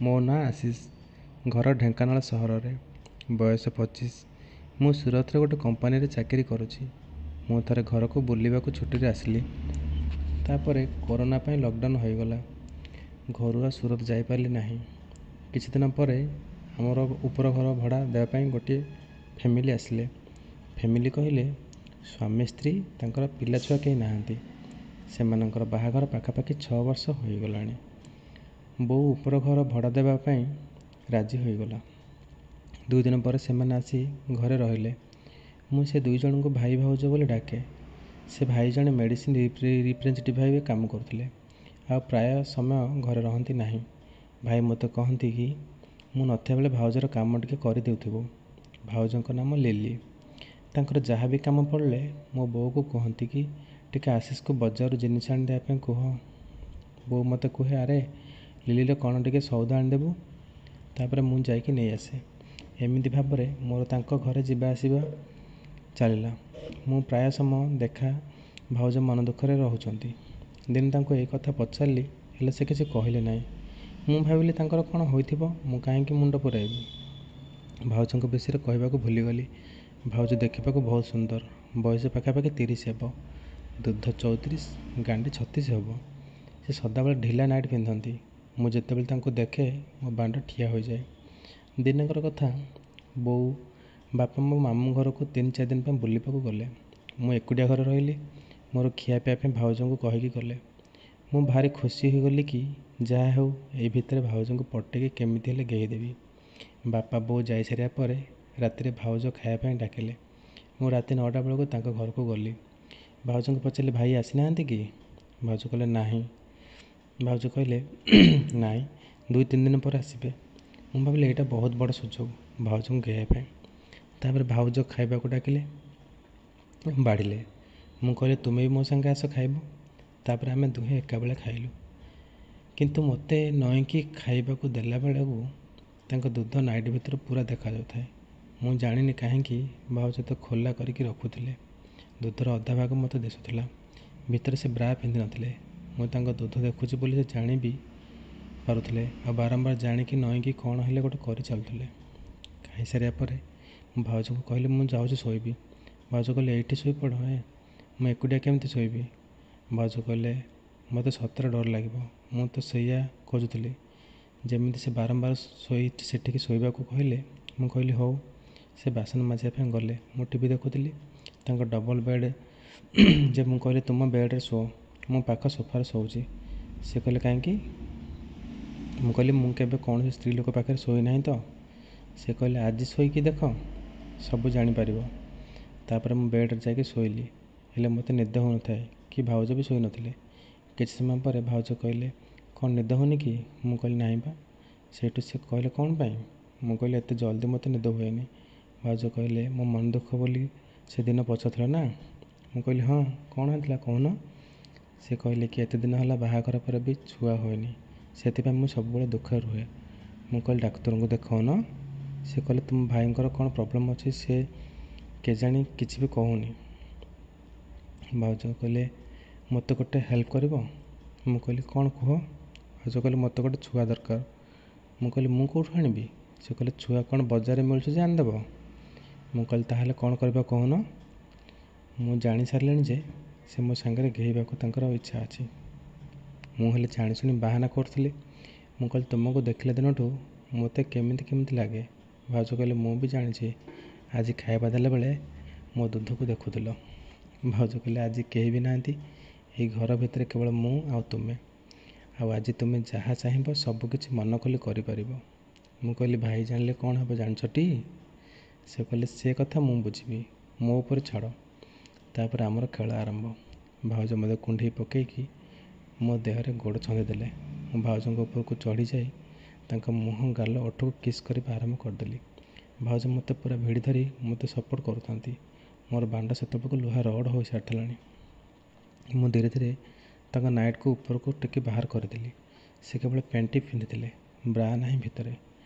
ମୋ ନାଁ ଆଶିଷ, ଘର ଢେଙ୍କାନାଳ ସହରରେ, ବୟସ 25। ମୁଁ ସୁରତରେ ଗୋଟେ କମ୍ପାନୀରେ ଚାକିରି କରୁଛି। ମୁଁ ଥରେ ଘରକୁ ବୁଲିବାକୁ ଛୁଟିରେ ଆସିଲି। ତାପରେ କରୋନା ପାଇଁ ଲକଡାଉନ୍ ହୋଇଗଲା। ଘରୁ ଆଉ ସୁରତ ଯାଇପାରିଲି ନାହିଁ। କିଛି ଦିନ ପରେ ଆମର ଉପର ଘର ଭଡ଼ା ଦେବା ପାଇଁ ଗୋଟିଏ ଫ୍ୟାମିଲି ଆସିଲେ। ଫ୍ୟାମିଲି କହିଲେ ସ୍ୱାମୀ ସ୍ତ୍ରୀ, ତାଙ୍କର ପିଲାଛୁଆ କେହି ନାହାନ୍ତି। ସେମାନଙ୍କର ବାହାଘର ପାଖାପାଖି 6 ବର୍ଷ ହୋଇଗଲାଣି। ବୋଉ ଉପର ଘର ଭଡ଼ା ଦେବା ପାଇଁ ରାଜି ହୋଇଗଲା। 2 ଦିନ ପରେ ସେମାନେ ଆସି ଘରେ ରହିଲେ। ମୁଁ ସେ 2 ଜଣଙ୍କୁ ଭାଇ ଭାଉଜ ବୋଲି ଡାକେ। ସେ ଭାଇ ଜଣେ ମେଡ଼ିସିନ ରିପ୍ରେଜେଣ୍ଟେଟିଭ୍ ଭାବେ କାମ କରୁଥିଲେ, ଆଉ ପ୍ରାୟ ସମୟ ଘରେ ରହନ୍ତି ନାହିଁ। ଭାଇ ମୋତେ କହନ୍ତି କି ମୁଁ ନଥିବା ବେଳେ ଭାଉଜର କାମ ଟିକେ କରିଦେଉଥିବୁ। ଭାଉଜଙ୍କ ନାମ ଲିଲି। ତାଙ୍କର ଯାହା ବି କାମ ପଡ଼ିଲେ ମୋ ବୋଉକୁ କୁହନ୍ତି କି ଟିକେ ଆଶିଷକୁ ବଜାରରୁ ଜିନିଷ ଆଣି ଦେବା ପାଇଁ କୁହ। ବୋଉ ମୋତେ କୁହେ, ଆରେ ଲିଲିର କ'ଣ ଟିକେ ସଉଦା ଆଣିଦେବୁ। ତାପରେ ମୁଁ ଯାଇକି ନେଇ ଆସେ। ଏମିତି ଭାବରେ ମୋର ତାଙ୍କ ଘରେ ଯିବା ଆସିବା ଚାଲିଲା। ମୁଁ ପ୍ରାୟ ସମୟ ଦେଖା ଭାଉଜ ମନ ଦୁଃଖରେ ରହୁଛନ୍ତି। ଦିନେ ତାଙ୍କୁ ଏଇ କଥା ପଚାରିଲି, ହେଲେ ସେ କିଛି କହିଲେ ନାହିଁ। ମୁଁ ଭାବିଲି ତାଙ୍କର କ'ଣ ହୋଇଥିବ, ମୁଁ କାହିଁକି ମୁଣ୍ଡ ପୁରାଇବି। ଭାଉଜଙ୍କ ବିଷୟରେ କହିବାକୁ ଭୁଲିଗଲି। ଭାଉଜ ଦେଖିବାକୁ ବହୁତ ସୁନ୍ଦର। ବୟସ ପାଖାପାଖି 30 ହେବ। ଦୁଧ 34, ଗାଣ୍ଡି 36 ହେବ। ସେ ସଦାବେଳେ ଢିଲା ନାଇଟ୍ ପିନ୍ଧନ୍ତି। ମୁଁ ଯେତେବେଳେ ତାଙ୍କୁ ଦେଖେ ମୋ ବାଣ୍ଡ ଠିଆ ହୋଇଯାଏ। ଦିନକର କଥା, ବୋଉ ବାପା ମୋ ମାମୁଁ ଘରକୁ 3-4 ଦିନ ପାଇଁ ବୁଲିବାକୁ ଗଲେ। ମୁଁ ଏକୁଟିଆ ଘରେ ରହିଲି। ମୋର ଖିଆ ପିଇବା ପାଇଁ ଭାଉଜଙ୍କୁ କହିକି ଗଲେ। ମୁଁ ଭାରି ଖୁସି ହୋଇଗଲି କି ଯାହା ହେଉ ଏଇ ଭିତରେ ଭାଉଜଙ୍କୁ ପଟେଇକି କେମିତି ହେଲେ ଗେଇଦେବି। ବାପା ବୋଉ ଯାଇସାରିବା ପରେ ରାତିରେ ଭାଉଜ ଖାଇବା ପାଇଁ ଡାକିଲେ। ମୁଁ ରାତି 9ଟା ବେଳକୁ ତାଙ୍କ ଘରକୁ ଗଲି। ଭାଉଜଙ୍କୁ ପଚାରିଲି, ଭାଇ ଆସିନାହାନ୍ତି କି? ଭାଉଜ କହିଲେ ନାହିଁ। ଭାଉଜ କହିଲେ ନାଇଁ, 2-3 ଦିନ ପରେ ଆସିବେ। ମୁଁ ଭାବିଲି ଏଇଟା ବହୁତ ବଡ଼ ସୁଯୋଗ ଭାଉଜଙ୍କୁ ଗେଇବା ପାଇଁ। ତାପରେ ଭାଉଜ ଖାଇବାକୁ ଡାକିଲେ, ବାଢ଼ିଲେ। ମୁଁ କହିଲି ତୁମେ ବି ମୋ ସାଙ୍ଗେ ଆସ ଖାଇବ। ତାପରେ ଆମେ ଦୁହେଁ ଏକାବେଳେ ଖାଇଲୁ। କିନ୍ତୁ ମୋତେ ନଈକି ଖାଇବାକୁ ଦେଲା ବେଳକୁ ତାଙ୍କ ଦୁଧ ନାଇଟ୍ ଭିତରେ ପୁରା ଦେଖାଯାଉଥାଏ। ମୁଁ ଜାଣିନି କାହିଁକି ଭାଉଜ ତ ଖୋଲା କରିକି ରଖୁଥିଲେ। ଦୁଧର ଅଧା ଭାଗ ମୋତେ ଦିଶୁଥିଲା। ଭିତରେ ସେ ବ୍ରା ପିନ୍ଧିନଥିଲେ। ମୁଁ ତାଙ୍କ ଦୁଧ ଦେଖୁଛି ବୋଲି ସେ ଜାଣି ବି ପାରୁଥିଲେ, ଆଉ ବାରମ୍ବାର ଜାଣିକି ନଈକି କ'ଣ ହେଲେ ଗୋଟେ କରି ଚାଲୁଥିଲେ। ଖାଇସାରିବା ପରେ ମୁଁ ଭାଉଜଙ୍କୁ କହିଲି, ମୁଁ ଯାଉଛି ଶୋଇବି। ଭାଉଜ କହିଲେ ଏଇଠି ଶୋଇପଡ଼। ମୁଁ ଏକୁଟିଆ କେମିତି ଶୋଇବି? ଭାଉଜ କହିଲେ ମୋତେ ସତରେ ଡର ଲାଗିବ। ମୁଁ ତ ସେଇଆ ଖୋଜୁଥିଲି। ଯେମିତି ସେ ବାରମ୍ବାର ସେଠିକି ଶୋଇବାକୁ କହିଲେ, ମୁଁ କହିଲି ହଉ। ସେ ବାସନ ମାଜିବା ପାଇଁ ଗଲେ। ମୁଁ ଟିଭି ଦେଖୁଥିଲି। ତାଙ୍କ ଡବଲ ବେଡ଼୍ ଯେ ମୁଁ କହିଲି ତୁମ ବେଡ଼୍ରେ ଶୁଅ, ମୁଁ ପାଖ ସୋଫାରେ ଶୋଉଛି। ସେ କହିଲେ କାହିଁକି? ମୁଁ କହିଲି ମୁଁ କେବେ କୌଣସି ସ୍ତ୍ରୀ ଲୋକ ପାଖରେ ଶୋଇନାହିଁ ତ। ସେ କହିଲେ ଆଜି ଶୋଇକି ଦେଖ, ସବୁ ଜାଣିପାରିବ। ତାପରେ ମୁଁ ବେଡ଼୍ରେ ଯାଇକି ଶୋଇଲି। ହେଲେ ମୋତେ ନିଦ ହେଉନଥାଏ କି ଭାଉଜ ବି ଶୋଇନଥିଲେ। କିଛି ସମୟ ପରେ ଭାଉଜ କହିଲେ, କ'ଣ ନିଦ ହେଉନି କି? ମୁଁ କହିଲି ନାହିଁ ବା। ସେଇଠୁ ସେ କହିଲେ କ'ଣ ପାଇଁ? ମୁଁ କହିଲି ଏତେ ଜଲ୍ଦି ମୋତେ ନିଦ ହୁଏନି। ଭାଉଜ କହିଲେ ମୋ ମନ ଦୁଃଖ ବୋଲି ସେଦିନ ପଚାରୁଥିଲ ନା। ମୁଁ କହିଲି ହଁ, କ'ଣ ହେଇଥିଲା କହୁନ? ସେ କହିଲେ କି ଏତେ ଦିନ ହେଲା ବାହାଘର ପରେ ବି ଛୁଆ ହୋଇନି, ସେଥିପାଇଁ ମୁଁ ସବୁବେଳେ ଦୁଃଖରେ ରୁହେ। ମୁଁ କହିଲି ଡାକ୍ତରଙ୍କୁ ଦେଖାଉନ। ସେ କହିଲେ ତୁମ ଭାଇଙ୍କର କ'ଣ ପ୍ରୋବ୍ଲେମ୍ ଅଛି, ସେ କେଜାଣି କିଛି ବି କହୁନି। ଭାଉଜ କହିଲେ ମୋତେ ଗୋଟେ ହେଲ୍ପ କରିବ? ମୁଁ କହିଲି କ'ଣ କୁହ? ଭାଉଜ କହିଲେ ମୋତେ ଗୋଟେ ଛୁଆ ଦରକାର। ମୁଁ କହିଲି ମୁଁ କେଉଁଠୁ ଆଣିବି? ସେ କହିଲେ ଛୁଆ କ'ଣ ବଜାରରେ ମିଳୁଛି ଯେ ଆଣିଦେବ? ମୁଁ କହିଲି ତାହେଲେ କ'ଣ କରିବା କହୁନ? ମୁଁ ଜାଣିସାରିଲିଣି ଯେ ସେ ମୋ ସାଙ୍ଗରେ ଗେଇବାକୁ ତାଙ୍କର ଇଚ୍ଛା ଅଛି। ମୁଁ ହେଲେ ଜାଣିଶୁଣି ବାହାନା କରୁଥିଲି। ମୁଁ କହିଲି ତୁମକୁ ଦେଖିଲା ଦିନଠୁ ମୋତେ କେମିତି ଲାଗେ। ଭାଉଜ କହିଲେ ମୁଁ ବି ଜାଣିଛି, ଆଜି ଖାଇବା ଦେଲାବେଳେ ମୋ ଦୁଧକୁ ଦେଖୁଥିଲ। ଭାଉଜ କହିଲେ ଆଜି କେହି ବି ନାହାନ୍ତି, ଏଇ ଘର ଭିତରେ କେବଳ ମୁଁ ଆଉ ତୁମେ। ଆଉ ଆଜି ତୁମେ ଯାହା ଚାହିଁବ ସବୁକିଛି ମନ ଖୋଲି କରିପାରିବ। ମୁଁ କହିଲି ଭାଇ ଜାଣିଲେ କ'ଣ ହେବ ଜାଣିଛଟି? ସେ କହିଲେ ସେ କଥା ମୁଁ ବୁଝିବି, ମୋ ଉପରେ ଛାଡ଼। ତାପରେ ଆମର ଖେଳ ଆରମ୍ଭ। ଭାଉଜ ମୋତେ କୁଣ୍ଢେଇ ପକାଇକି ମୋ ଦେହରେ ଗୋଡ଼ ଛନ୍ଦି ଦେଲେ। ମୁଁ ଭାଉଜଙ୍କ ଉପରକୁ ଚଢ଼ିଯାଇ ତାଙ୍କ ମୁହଁ, ଗାଲ, ଓଠକୁ କିସ୍ କରିବା ଆରମ୍ଭ କରିଦେଲି। ଭାଉଜ ମୋତେ ପୁରା ଭିଡ଼ି ଧରି ମୋତେ ସପୋର୍ଟ କରୁଥାନ୍ତି। ମୋର ବାଣ୍ଡ ସେତେବେଳକୁ ଲୁହା ରଡ଼୍ ହୋଇସାରିଥିଲାଣି। ମୁଁ ଧୀରେ ଧୀରେ ତାଙ୍କ ନାଇଟ୍କୁ ଉପରକୁ ଟିକେ ବାହାର କରିଦେଲି। ସେ କେବଳ ପ୍ୟାଣ୍ଟ ପିନ୍ଧିଥିଲେ, ବ୍ରା ନାହିଁ ଭିତରେ।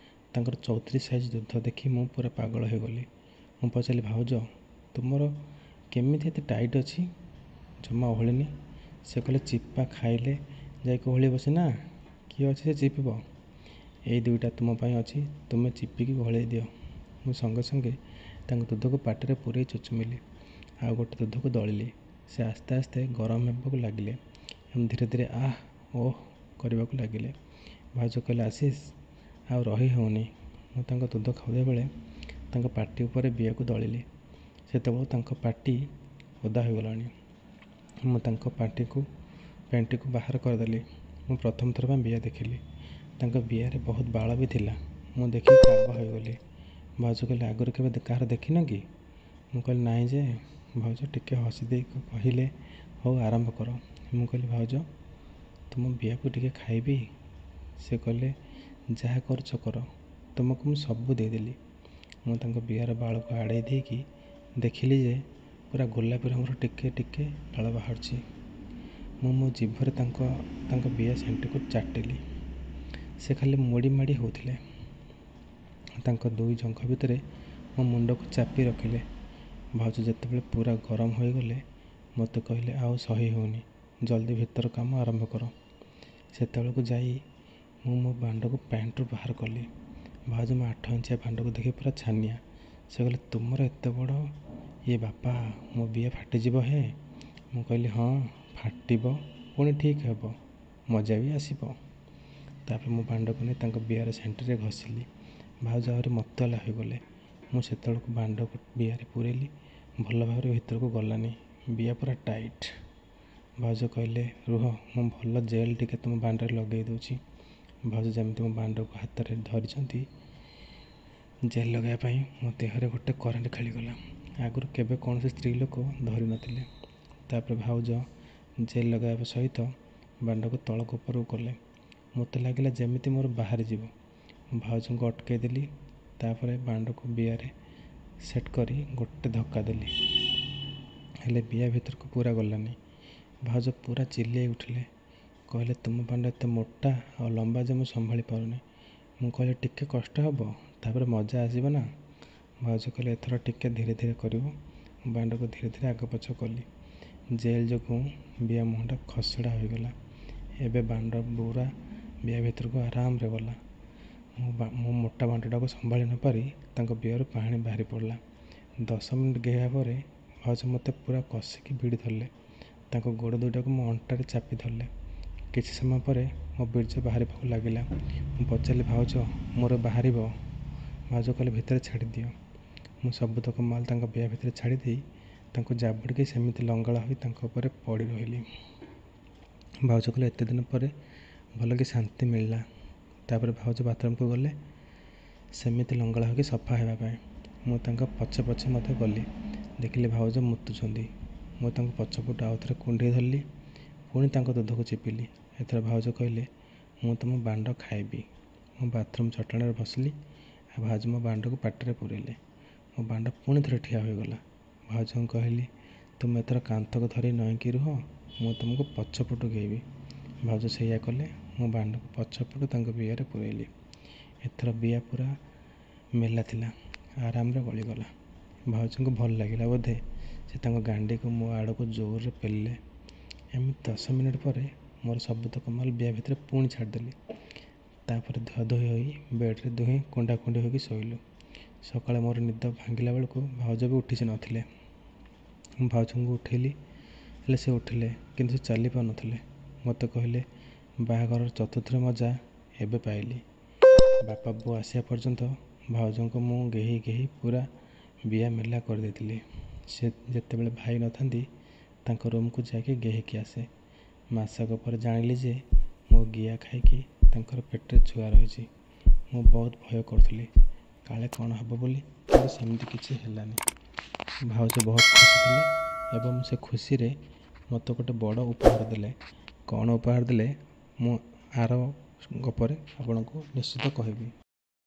ତାଙ୍କର 34 ସାଇଜ୍ ଦୁଧ ଦେଖି ମୁଁ ପୁରା ପାଗଳ ହୋଇଗଲି। ମୁଁ ପଚାରିଲି ଭାଉଜ ତୁମର କେମିତି ଏତେ ଟାଇଟ୍ ଅଛି, ଜମା ଓହଳିନି? ସେ କହିଲେ ଚିପା ଖାଇଲେ ଯାଇକି ଓହଳିବ ସିନା, କିଏ ଅଛି ସେ ଚିପିବ? ଏଇ ଦୁଇଟା ତୁମ ପାଇଁ ଅଛି, ତୁମେ ଚିପିକି ଘୋଳେଇ ଦିଅ। ମୁଁ ସଙ୍ଗେ ସଙ୍ଗେ ତାଙ୍କ ଦୁଧକୁ ପାଟିରେ ପୂରେଇ ଚୁଚୁମିଲି। ଆଉ ଗୋଟେ ଦୁଧକୁ ଦଳିଲି। ସେ ଆସ୍ତେ ଆସ୍ତେ ଗରମ ହେବାକୁ ଲାଗିଲେ ଏବଂ ଧୀରେ ଧୀରେ ଆଃ ଓଃ କରିବାକୁ ଲାଗିଲେ। ଭାଉଜ କହିଲେ, ଆଶିଷ ଆଉ ରହି ହେଉନି। ମୁଁ ତାଙ୍କ ଦୁଧ ଖାଉଥିବା ବେଳେ ତାଙ୍କ ପାଟି ଉପରେ ବିଆକୁ ଦଳିଲି। ସେତେବେଳକୁ ତାଙ୍କ ପାଟି ଓଦା ହୋଇଗଲାଣି। ମୁଁ ତାଙ୍କ ପେଣ୍ଟିକୁ ବାହାର କରିଦେଲି। ମୁଁ ପ୍ରଥମ ଥର ପାଇଁ ବିଆ ଦେଖିଲି। ତାଙ୍କ ବିଆରେ ବହୁତ ବାଳ ବି ଥିଲା। ମୁଁ ଦେଖି କାବା ହୋଇଗଲି। ଭାଉଜ କହିଲେ, ଆଗରୁ କେବେ କାହାର ଦେଖିନ କି? ମୁଁ କହିଲି, ନାହିଁ ଯେ। ଭାଉଜ ଟିକେ ହସି ଦେଇ କହିଲେ, ହଉ ଆରମ୍ଭ କର। ମୁଁ କହିଲି, ଭାଉଜ ତୁମ ବିଆକୁ ଟିକେ ଖାଇବି? ସେ କହିଲେ, ଯାହା କରୁଛ କର, ତୁମକୁ ମୁଁ ସବୁ ଦେଇଦେଲି। ମୁଁ ତାଙ୍କ ବିଆର ବାଳକୁ ଆଡ଼େଇ ଦେଇକି ଦେଖିଲି ଯେ ପୁରା ଗୋଲାପୀ ରଙ୍ଗର ଟିକେ ଟିକେ ଲାଳ ବାହାରୁଛି। ମୁଁ ମୋ ଜିଭରେ ତାଙ୍କ ବିଆ ସେଣ୍ଟିକୁ ଚାଟିଲି। ସେ ଖାଲି ମୋଡ଼ି ମାଡ଼ି ହେଉଥିଲେ। ତାଙ୍କ ଦୁଇ ଜଙ୍ଘ ଭିତରେ ମୋ ମୁଣ୍ଡକୁ ଚାପି ରଖିଲେ। ଭାଉଜ ଯେତେବେଳେ ପୁରା ଗରମ ହୋଇଗଲେ ମୋତେ କହିଲେ, ଆଉ ସହି ହେଉନି, ଜଲ୍ଦି ଭିତର କାମ ଆରମ୍ଭ କର। ସେତେବେଳକୁ ଯାଇ ମୁଁ ମୋ ବାଣ୍ଡକୁ ପ୍ୟାଣ୍ଟରୁ ବାହାର କଲି। ଭାଉଜ ମୋ 8 ଇଞ୍ଚିଆ ବାଣ୍ଡକୁ ଦେଖି ପୁରା ଛାନିଆ। ସେ କହିଲେ, ତୁମର ଏତେ ବଡ଼ ଇଏ ବାପା, ମୋ ବିଆ ଫାଟିଯିବ ହେ। ମୁଁ କହିଲି, ହଁ ଫାଟିବ, ପୁଣି ଠିକ୍ ହେବ, ମଜା ବି ଆସିବ। ତାପରେ ମୁଁ ବାଣ୍ଡକୁ ନେଇ ତାଙ୍କ ବିଆର ସେଣ୍ଟିରେ ଘଷିଲି। ଭାଉଜ ଆହୁରି ମତୁଆଲା ହୋଇଗଲେ। ମୁଁ ସେତେବେଳକୁ ବାଣ୍ଡକୁ ବିଆରେ ପୂରେଇଲି। ଭଲ ଭାବରେ ଭିତରକୁ ଗଲାନି। ବିଆ ପୁରା ଟାଇଟ୍। ଭାଉଜ କହିଲେ, ରୁହ, ମୁଁ ଭଲ ଜେଲ୍ ଟିକେ ତୁମ ବାଣ୍ଡରେ ଲଗେଇ ଦେଉଛି। ଭାଉଜ ଯେମିତି ମୋ ବାଣ୍ଡକୁ ହାତରେ ଧରିଛନ୍ତି ଜେଲ୍ ଲଗାଇବା ପାଇଁ, ମୋ ଦେହରେ ଗୋଟେ କରେଣ୍ଟ ଖେଳିଗଲା। ଆଗରୁ କେବେ କୌଣସି ସ୍ତ୍ରୀ ଲୋକ ଧରିନଥିଲେ। ତାପରେ ଭାଉଜ ଜେଲ୍ ଲଗାଇବା ସହିତ ବାଣ୍ଡକୁ ତଳକୁ ଉପରକୁ କଲେ। ମୋତେ ଲାଗିଲା ଯେମିତି ମୋର ବାହାରିଯିବ। ମୁଁ ଭାଉଜଙ୍କୁ ଅଟକାଇ ଦେଲି। ତାପରେ ବାଣ୍ଡକୁ ବିଆରେ ସେଟ୍ କରି ଗୋଟେ ଧକ୍କା ଦେଲି। ହେଲେ ବିଆ ଭିତରକୁ ପୁରା ଗଲାନି। ଭାଉଜ ପୁରା ଚିଲେଇ ଉଠିଲେ। କହିଲେ, ତୁମ ବାଣ୍ଡ ଏତେ ମୋଟା ଆଉ ଲମ୍ବା ଯେ ମୁଁ ସମ୍ଭାଳି ପାରୁନି। ମୁଁ କହିଲି, ଟିକେ କଷ୍ଟ ହେବ, ତାପରେ ମଜା ଆସିବ ନା। ଭାଉଜ କହିଲେ, ଏଥର ଟିକେ ଧୀରେ ଧୀରେ କରିବ। ମୁଁ ବାଣ୍ଡକୁ ଧୀରେ ଧୀରେ ଆଗ ପଛ କଲି। ଜେଲ୍ ଯୋଗୁଁ ବିଆ ମୁହଁଟା ଖସଡ଼ା ହୋଇଗଲା। ଏବେ ବାଣ୍ଡ ପୁରା ବିଆ ଭିତରକୁ ଆରାମରେ ଗଲା। ମୁଁ ମୋଟା ବାଣ୍ଡଟାକୁ ସମ୍ଭାଳି ନ ପାରି ତାଙ୍କ ବିଆରୁ ପାଣି ବାହାରି ପଡ଼ିଲା। 10 ମିନିଟ୍ ଗେଇବା ପରେ ଭାଉଜ ମୋତେ ପୁରା କଷିକି ଭିଡ଼ି ଧରିଲେ। ତାଙ୍କ ଗୋଡ଼ ଦୁଇଟାକୁ ମୋ ଅଣ୍ଟାରେ ଚାପି ଧରିଲେ। କିଛି ସମୟ ପରେ ମୋ ବୀର୍ଯ୍ୟ ବାହାରିବାକୁ ଲାଗିଲା। ମୁଁ ପଚାରିଲି, ଭାଉଜ ମୋର ବାହାରିବ? ଭାଉଜ କହିଲେ, ଭିତରେ ଛାଡ଼ିଦିଅ। ମୁଁ ସବୁତକ ମାଲ୍ ତାଙ୍କ ବିଆ ଭିତରେ ଛାଡ଼ି ଦେଇ ତାଙ୍କୁ ଜାବୁଡ଼ିକି ସେମିତି ଲଙ୍ଗଳା ହୋଇ ତାଙ୍କ ଉପରେ ପଡ଼ି ରହିଲି। ଭାଉଜ କହିଲେ, ଏତେ ଦିନ ପରେ ଭଲ କି ଶାନ୍ତି ମିଳିଲା। ତାପରେ ଭାଉଜ ବାଥରୁମକୁ ଗଲେ ସେମିତି ଲଙ୍ଗଳା ହୋଇକି ସଫା ହେବା ପାଇଁ। ମୁଁ ତାଙ୍କ ପଛେ ପଛେ ମଧ୍ୟ ଗଲି। ଦେଖିଲି ଭାଉଜ ମୁତୁଛନ୍ତି। ମୁଁ ତାଙ୍କୁ ପଛପଟୁ ଆଉ ଥରେ କୁଣ୍ଢେଇ ଧରିଲି। ପୁଣି ତାଙ୍କ ଦୁଧକୁ ଚିପିଲି। ଏଥର ଭାଉଜ କହିଲେ, ମୁଁ ତୁମ ବାଣ୍ଡ ଖାଇବି। ମୁଁ ବାଥରୁମ୍ ଚଟାଣରେ ବସିଲି ଆଉ ଭାଉଜ ମୋ ବାଣ୍ଡକୁ ପାଟିରେ ପୂରେଇଲେ। ମୋ ବାଣ୍ଡ ପୁଣି ଥରେ ଠିଆ ହୋଇଗଲା। ଭାଉଜଙ୍କୁ କହିଲି, ତୁମେ ଏଥର କାନ୍ଥକୁ ଧରି ନଇଁକି ରୁହ, ମୁଁ ତୁମକୁ ପଛପଟୁ ଗେଇବି। ଭାଉଜ ସେଇଆ କଲେ। ମୁଁ ବାଣ୍ଡକୁ ପଛପଟୁ ତାଙ୍କ ବିଆରେ ପୂରେଇଲି। ଏଥର ବିଆ ପୁରା ମେଲା ଥିଲା, ଆରାମରେ ଗଳିଗଲା। ଭାଉଜଙ୍କୁ ଭଲ ଲାଗିଲା ବୋଧେ। ସେ ତାଙ୍କ ଗାଣ୍ଡିକୁ ମୋ ଆଡ଼କୁ ଜୋରରେ ପେଲିଲେ। ଏମିତି 10 ମିନିଟ୍ ପରେ ମୋର ସବୁତକ ମାଲ୍ ବିଆ ଭିତରେ ପୁଣି ଛାଡ଼ିଦେଲି। ତାପରେ ଧୁଆଧୋଇ ହୋଇ ବେଡ଼୍ରେ ଦୁହେଁ କୁଣ୍ଡାକୁଣ୍ଡି ହୋଇକି ଶୋଇଲୁ। ସକାଳେ ମୋର ନିଦ ଭାଙ୍ଗିଲା ବେଳକୁ ଭାଉଜ ବି ଉଠି ନଥିଲେ। ମୁଁ ଭାଉଜଙ୍କୁ ଉଠେଇଲି, ହେଲେ ସେ ଉଠିଲେ, କିନ୍ତୁ ସେ ଚାଲି ପାରୁନଥିଲେ। ମୋତେ କହିଲେ, ବାହାଘରର ଚତୁର୍ଥରେ ମଜା ଏବେ ପାଇଲି। ବାପା ବୋଉ ଆସିବା ପର୍ଯ୍ୟନ୍ତ ଭାଉଜଙ୍କୁ ମୁଁ ଗେହି ଗେହି ପୁରା ବିଆ ମେଲା କରିଦେଇଥିଲି। ସେ ଯେତେବେଳେ ଭାଇ ନଥାନ୍ତି ତାଙ୍କ ରୁମ୍କୁ ଯାଇକି ଗେହିକି ଆସେ। ମାସକ ପରେ ଜାଣିଲି ଯେ ମୋ ଗିଆ ଖାଇକି ତାଙ୍କର ପେଟରେ ଛୁଆ ରହିଛି। ମୁଁ ବହୁତ ଭୟ କରୁଥିଲି, କାଳେ କ'ଣ ହେବ ବୋଲି, କିନ୍ତୁ ସେମିତି କିଛି ହେଲାନି। ଭାଉଜ ବହୁତ ଖୁସି ଥିଲେ ଏବଂ ସେ ଖୁସିରେ ମୋତେ ଗୋଟେ ବଡ଼ ଉପହାର ଦେଲେ। କ'ଣ ଉପହାର ଦେଲେ ମୁଁ ଆର ଗପରେ ଆପଣଙ୍କୁ ନିଶ୍ଚିତ କହିବି।